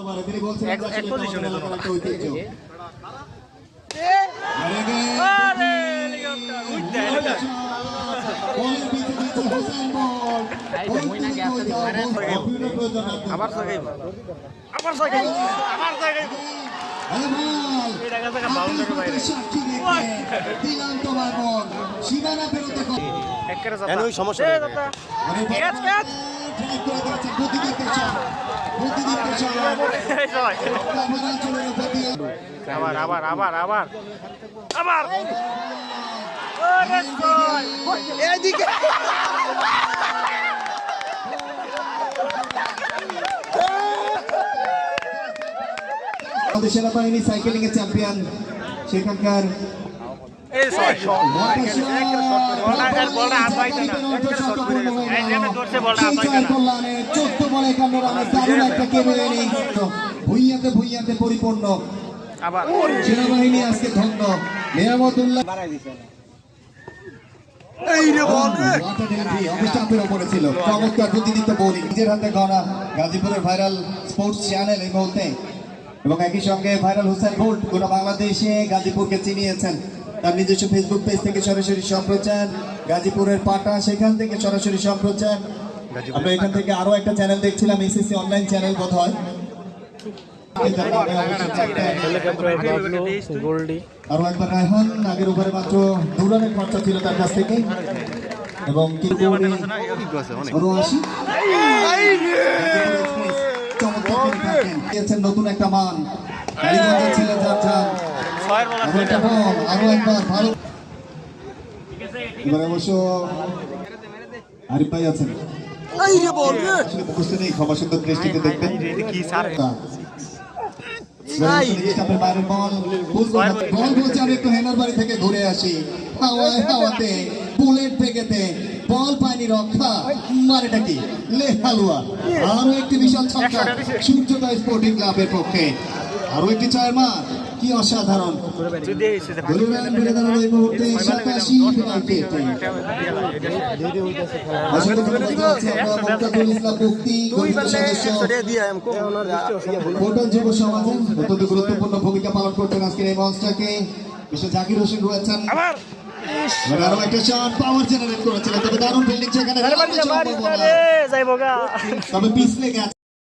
এক পজিশনে সেনাবাহিনী সাইকেলিং এর চ্যাম্পিয়ন সেখানকার ভুইয়াতে পরিপূর্ণ সেনাবাহিনী আজকে ধন্য নিয়ামতুল্লাহ চমৎকার প্রতিনিধিত্ব বোলিং নিজের হাতে গড়া গাজীপুরের ভাইরাল স্পোর্টস চ্যানেল এই মুহূর্তে এবং একই সঙ্গে ভাইরাল হোসেন বোল্ট গোটা বাংলাদেশে গাজীপুরকে চিনিয়েছেন তার নিজস্ব ফেসবুক পেজ থেকে সরাসরি সম্প্রচার গাজীপুরের পাটা সেখান থেকে সরাসরি সম্প্রচার আমরা এখান থেকে আরো একটা চ্যানেল দেখছিলাম এসএসসি অনলাইন চ্যানেল বোধহয় আরো একবার রায়হান আগের ওভারে মাত্র 2 রানের খরচা ছিল তার কাছ থেকে এবং নতুন একটা মান ছেলে আরো একবার ভালো এবার অবশ্য আরিফ ভাই আছেন ক্ষমা সুন্দর দৃষ্টিতে দেখবেন থেকে ঘুরে আসি হাওয়াতে বুলেট থেকেতে বল পায়নি রক্ষা মারেটা কি লে হালুয়া আরো একটি বিশাল ছক্কা সূর্যোদয় স্পোর্টিং ক্লাবের পক্ষে আরো একটি ছয়ের মার কি অসাধারণ যুব সমাজে অত্যন্ত গুরুত্বপূর্ণ ভূমিকা পালন করছেন আজকের এই মঞ্চটাকে মিস্টার জাকির হোসেন রয়েছেন আরো একটা শট পাওয়ার জেনারেট করেছিলেন তবে দারুণ ফিল্ডিং সেখানে তবে পিছলে গেছে